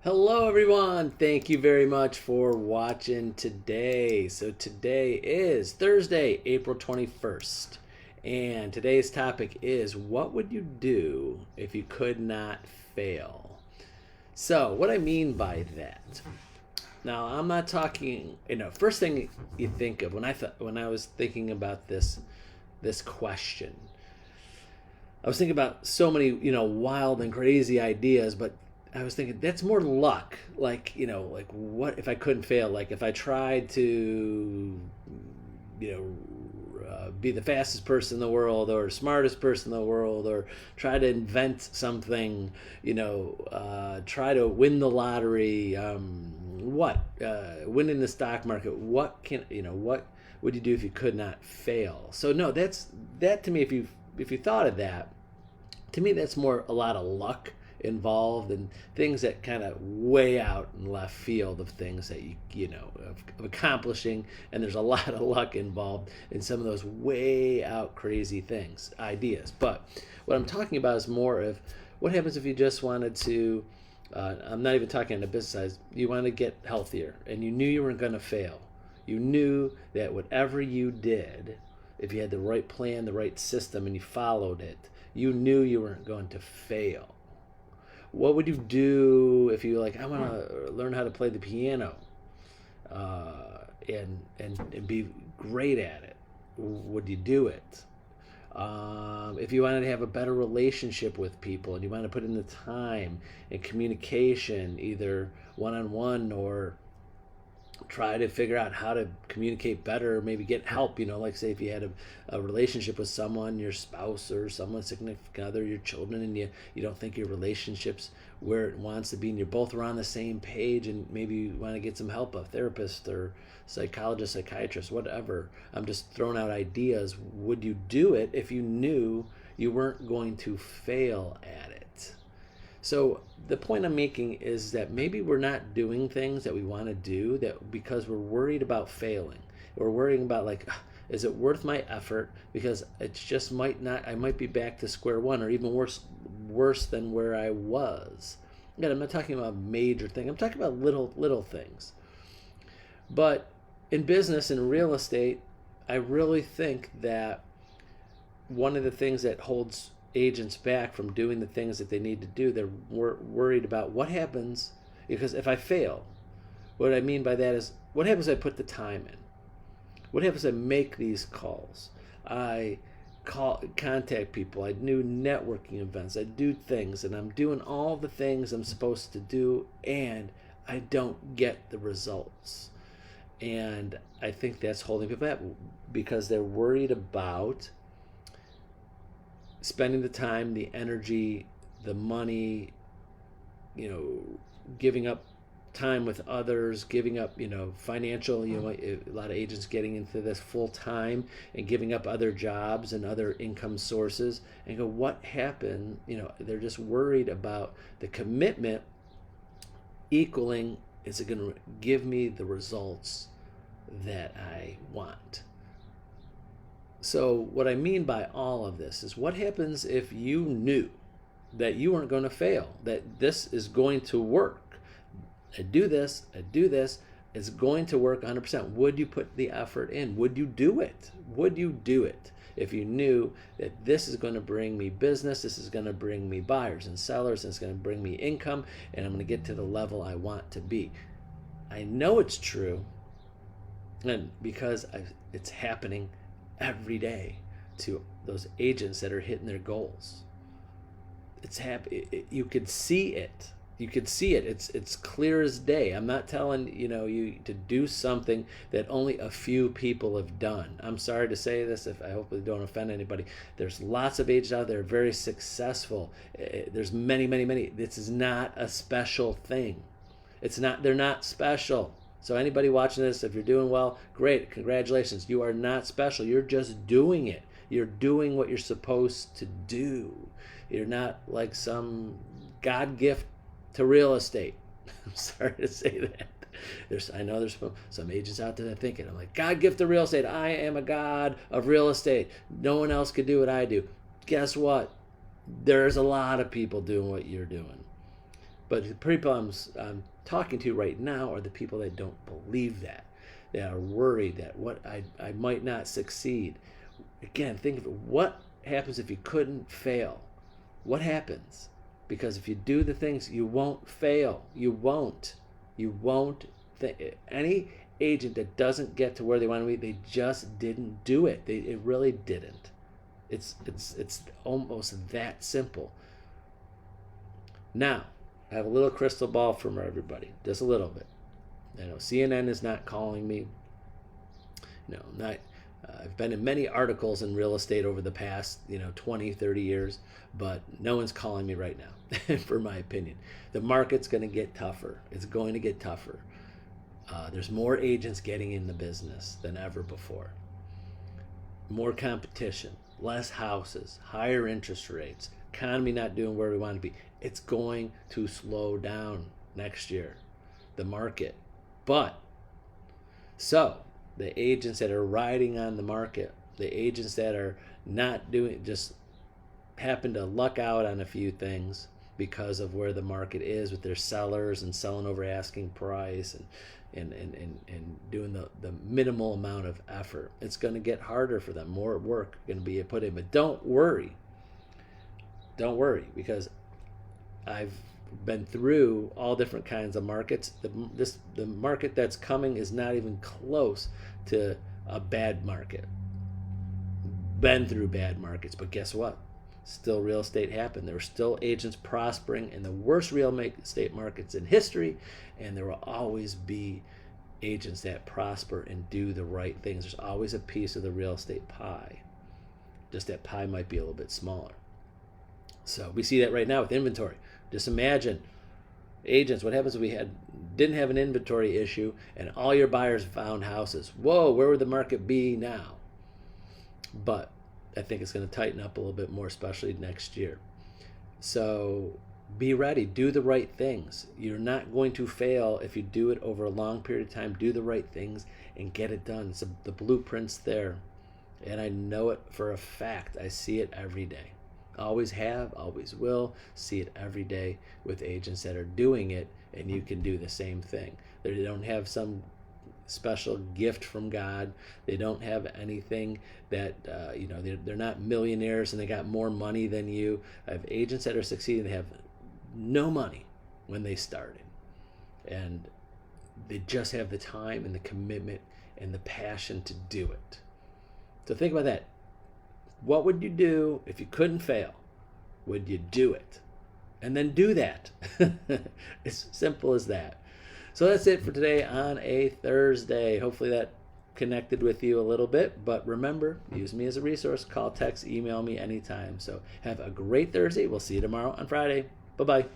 Hello, everyone. Thank you very much for watching today. So, today is Thursday, April 21st. And today's topic is what would you do if you could not fail? So, what I mean by that. Now, I'm not talking, first thing you think of when I was thinking about this question. I was thinking about so many, wild and crazy ideas, but I was thinking that's more luck. Like what if I couldn't fail? Like if I tried to, be the fastest person in the world or smartest person in the world or try to invent something, try to win the lottery, win in the stock market. What would you do if you could not fail? So no, that to me, if you thought of that, to me that's more a lot of luck involved and things that kind of way out in left field of things that of accomplishing, and there's a lot of luck involved in some of those way out crazy things ideas. But what I'm talking about is more of what happens if you just wanted to, I'm not even talking on the business side, you want to get healthier and you knew you weren't going to fail. You knew that whatever you did, if you had the right plan, the right system, and you followed it, you knew you weren't going to fail. What would you do if you like, I want to learn how to play the piano, and be great at it? Would you do it? If you wanted to have a better relationship with people and you want to put in the time and communication, either one on one or try to figure out how to communicate better, maybe get help, like say if you had a relationship with someone, your spouse or someone significant other, your children, and you don't think your relationship's where it wants to be and you're both around the same page, and maybe you want to get some help, a therapist or psychologist, psychiatrist, whatever. I'm just throwing out ideas. Would you do it if you knew you weren't going to fail at it? So the point I'm making is that maybe we're not doing things that we want to do that because we're worried about failing. We're worrying about like, is it worth my effort? Because it just might not. I might be back to square one, or even worse than where I was. Again, I'm not talking about a major thing. I'm talking about little things. But in business and real estate, I really think that one of the things that holds agents back from doing the things that they need to do, they're worried about what happens because if I fail. What I mean by that is, what happens if I put the time in? What happens if I make these calls? I contact people. I do networking events. I do things, and I'm doing all the things I'm supposed to do, and I don't get the results. And I think that's holding people back because they're worried about spending the time, the energy, the money, giving up time with others, giving up, financial, a lot of agents getting into this full time and giving up other jobs and other income sources, and go, what happened? They're just worried about the commitment equaling, is it going to give me the results that I want? So what I mean by all of this is, what happens if you knew that you weren't going to fail, that this is going to work? I do this, it's going to work 100%. Would you put the effort in? Would you do it? Would you do it if you knew that this is going to bring me business, this is going to bring me buyers and sellers, and it's going to bring me income, and I'm going to get to the level I want to be? I know it's true, and because it's happening every day to those agents that are hitting their goals. It's happy. You could see it. You could see it. It's clear as day. I'm not telling you to do something that only a few people have done. I'm sorry to say this. If I hopefully don't offend anybody. There's lots of agents out there very successful. There's many. This is not a special thing. It's not. They're not special. So anybody watching this, if you're doing well, great, congratulations. You are not special. You're just doing it. You're doing what you're supposed to do. You're not like some God gift to real estate. I'm sorry to say that. I know there's some agents out there that think it. I'm like, God gift to real estate. I am a god of real estate. No one else could do what I do. Guess what? There's a lot of people doing what you're doing. But the people I'm talking to right now are the people that don't believe that. They are worried that I might not succeed. Again, think of it. What happens if you couldn't fail? What happens? Because if you do the things, you won't fail. You won't. You won't. Any agent that doesn't get to where they want to be, they just didn't do it. It really didn't. It's almost that simple. Now, I have a little crystal ball from everybody, just a little bit. I know CNN is not calling me. No, not. I've been in many articles in real estate over the past, 20, 30 years, but no one's calling me right now, for my opinion. The market's going to get tougher. It's going to get tougher. There's more agents getting in the business than ever before. More competition, less houses, higher interest rates, economy not doing where we want to be. It's going to slow down next year, the market. But, so, the agents that are riding on the market, the agents that are not doing, just happen to luck out on a few things because of where the market is with their sellers and selling over asking price and doing the minimal amount of effort. It's going to get harder for them. More work going to be put in. But don't worry. Don't worry, because I've been through all different kinds of markets. The market that's coming is not even close to a bad market. Been through bad markets, but guess what? Still real estate happened. There were still agents prospering in the worst real estate markets in history, and there will always be agents that prosper and do the right things. There's always a piece of the real estate pie. Just that pie might be a little bit smaller. So we see that right now with inventory. Just imagine, agents, what happens if we didn't have an inventory issue and all your buyers found houses? Whoa, where would the market be now? But I think it's going to tighten up a little bit more, especially next year. So be ready. Do the right things. You're not going to fail if you do it over a long period of time. Do the right things and get it done. So the blueprint's there. And I know it for a fact. I see it every day. Always have, always will. See it every day with agents that are doing it, and you can do the same thing. They don't have some special gift from God. They don't have anything that, they're not millionaires and they got more money than you. I have agents that are succeeding. They have no money when they started. And they just have the time and the commitment and the passion to do it. So think about that. What would you do if you couldn't fail? Would you do it? And then do that. It's simple as that. So that's it for today on a Thursday. Hopefully that connected with you a little bit. But remember, use me as a resource. Call, text, email me anytime. So have a great Thursday. We'll see you tomorrow on Friday. Bye-bye.